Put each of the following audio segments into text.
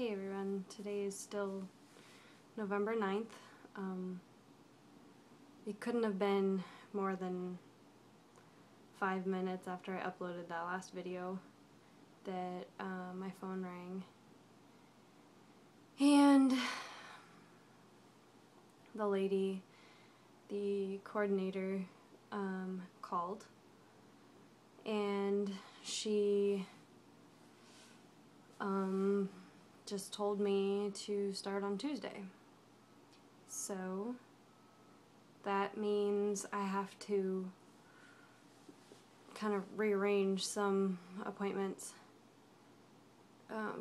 Hey everyone, today is still November 9th. It couldn't have been more than 5 minutes after I uploaded that last video that my phone rang. And the lady, the coordinator, called, and she just told me to start on Tuesday. So that means I have to kind of rearrange some appointments. I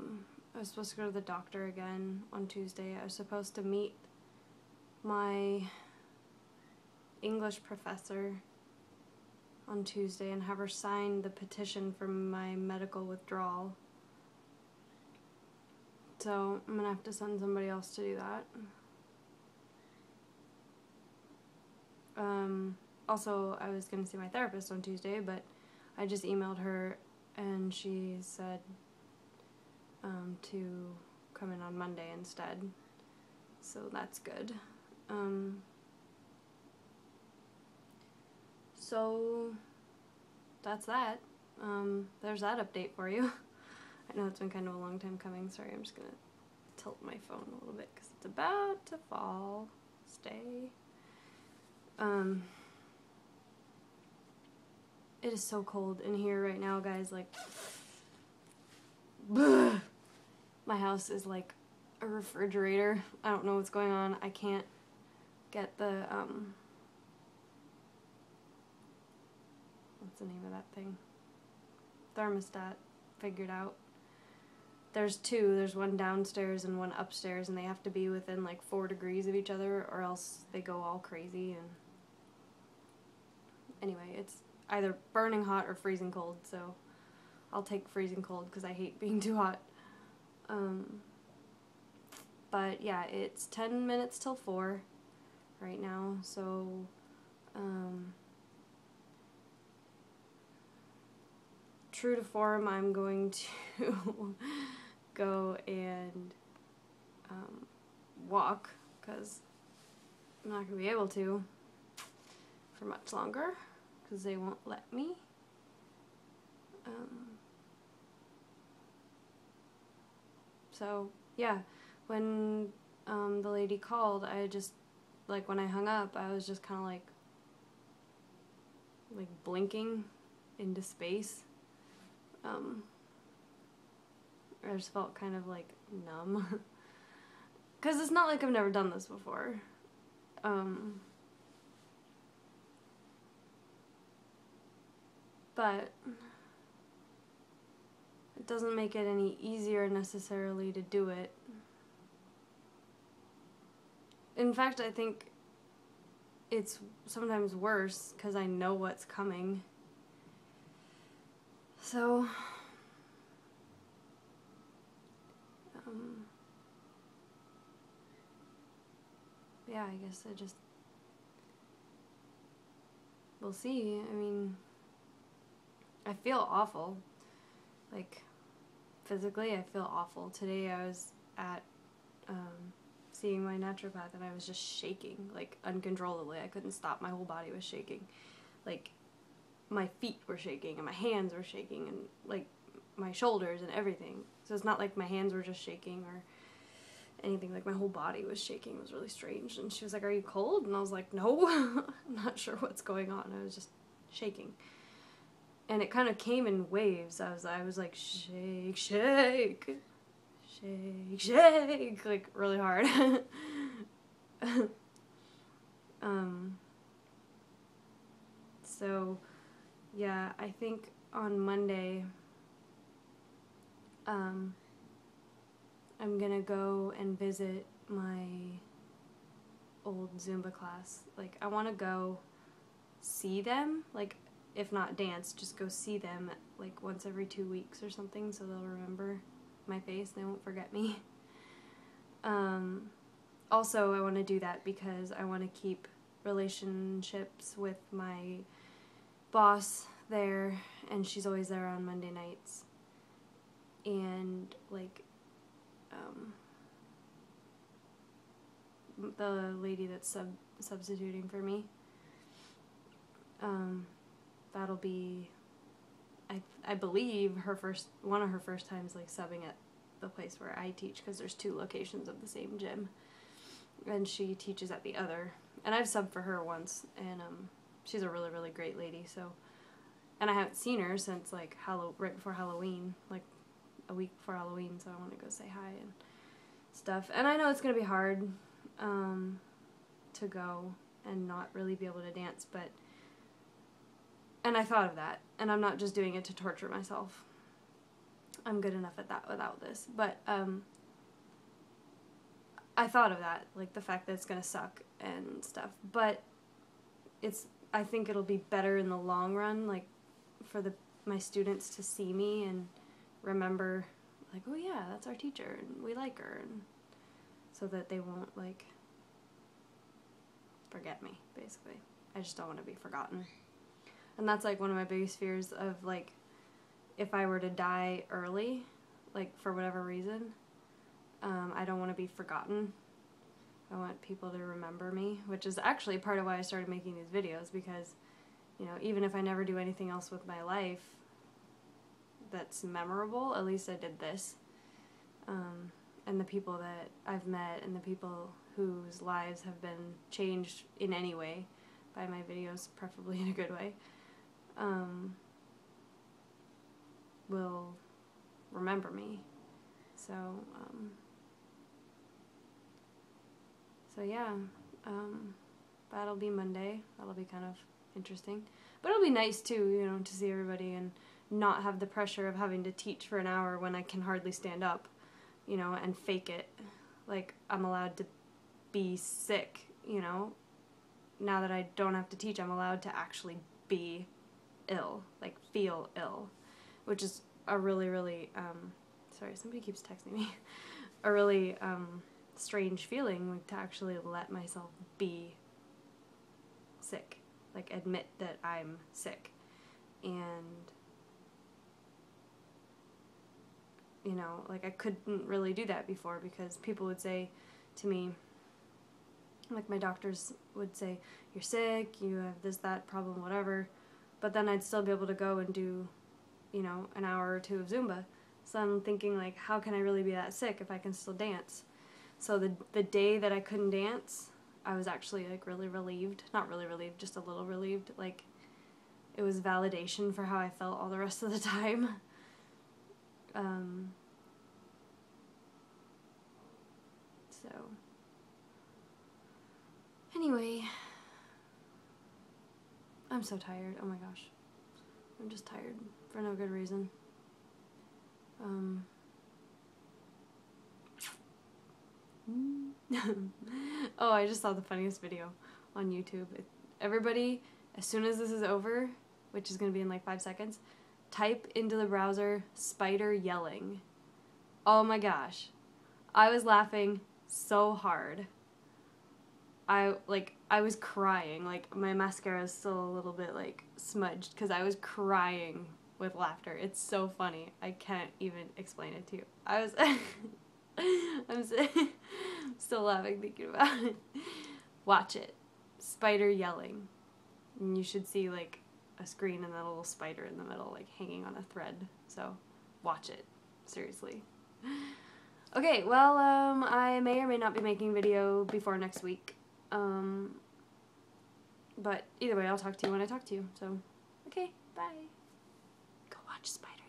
was supposed to go to the doctor again on Tuesday. I was supposed to meet my English professor on Tuesday and have her sign the petition for my medical withdrawal. So I'm gonna have to send somebody else to do that. Also, I was gonna see my therapist on Tuesday, but I just emailed her and she said to come in on Monday instead. So that's good. So that's that. There's that update for you. I know it's been kind of a long time coming. Sorry, I'm just gonna tilt my phone a little bit because it's about to fall. Stay. It is so cold in here right now, guys. Like, my house is like a refrigerator. I don't know what's going on. I can't get the, what's the name of that thing? Thermostat figured out. There's two. There's one downstairs and one upstairs, and they have to be within like 4 degrees of each other or else they go all crazy. And anyway, it's either burning hot or freezing cold, so I'll take freezing cold because I hate being too hot. But yeah, it's 10 minutes till 4 right now, so true to form, I'm going to go and walk because I'm not going to be able to for much longer because they won't let me. So yeah, when the lady called, I just, like, when I hung up, I was just kind of like blinking into space. I just felt kind of like numb because it's not like I've never done this before. But it doesn't make it any easier necessarily to do it. In fact, I think it's sometimes worse because I know what's coming. So, yeah, I guess we'll see. I mean, I feel awful. Like, physically, I feel awful. Today I was at seeing my naturopath and I was just shaking, like, uncontrollably. I couldn't stop. My whole body was shaking. Like, my feet were shaking and my hands were shaking and, like, my shoulders and everything. So it's not like my hands were just shaking or anything. Like, my whole body was shaking. It was really strange. And she was like, "Are you cold?" And I was like, "No." I'm not sure what's going on. I was just shaking. And it kind of came in waves. I was like, shake, shake, shake, shake, like, really hard. So, yeah, I think on Monday, I'm gonna go and visit my old Zumba class. Like, I want to go see them, like, if not dance, just go see them like once every 2 weeks or something so they'll remember my face, they won't forget me. Also, I want to do that because I want to keep relationships with my boss there, and she's always there on Monday nights. And, like, the lady that's substituting for me. That'll be, I believe, one of her first times like subbing at the place where I teach, because there's 2 locations of the same gym, and she teaches at the other. And I've subbed for her once, and she's a really, really great lady. So, and I haven't seen her since like right before Halloween, like a week before Halloween. So I want to go say hi and stuff. And I know it's gonna be hard to go and not really be able to dance, but. And I thought of that, and I'm not just doing it to torture myself. I'm good enough at that without this. But I thought of that, like the fact that it's gonna suck and stuff. But I think it'll be better in the long run, like for my students to see me and remember, like, oh yeah, that's our teacher, and we like her, and so that they won't like forget me. Basically, I just don't want to be forgotten. And that's like one of my biggest fears of like, if I were to die early, like for whatever reason, I don't want to be forgotten. I want people to remember me, which is actually part of why I started making these videos, because, you know, even if I never do anything else with my life that's memorable, at least I did this. And the people that I've met and the people whose lives have been changed in any way by my videos, preferably in a good way, will remember me. So yeah, that'll be Monday. That'll be kind of interesting. But it'll be nice too, you know, to see everybody and not have the pressure of having to teach for an hour when I can hardly stand up, you know, and fake it. Like, I'm allowed to be sick, you know. Now that I don't have to teach, I'm allowed to actually be ill, like feel ill, which is a really, really, sorry, somebody keeps texting me, a really strange feeling, like to actually let myself be sick, like admit that I'm sick. And, you know, like I couldn't really do that before, because people would say to me, like my doctors would say, you're sick, you have this, that problem, whatever, but then I'd still be able to go and do, you know, an hour or 2 of Zumba. So I'm thinking, like, how can I really be that sick if I can still dance? So the day that I couldn't dance, I was actually, like, really relieved. Not really relieved, just a little relieved. Like, it was validation for how I felt all the rest of the time. So, anyway, I'm so tired. Oh my gosh. I'm just tired for no good reason. Oh, I just saw the funniest video on YouTube. Everybody, as soon as this is over, which is going to be in like 5 seconds, type into the browser spider yelling. Oh my gosh. I was laughing so hard. I was crying. Like, my mascara is still a little bit like smudged because I was crying with laughter. It's so funny. I can't even explain it to you. I'm still laughing thinking about it. Watch it. Spider yelling. And you should see like a screen and then a little spider in the middle, like hanging on a thread. So watch it. Seriously. Okay, well, I may or may not be making a video before next week. But either way, I'll talk to you when I talk to you. So, okay, bye. Go watch Spider.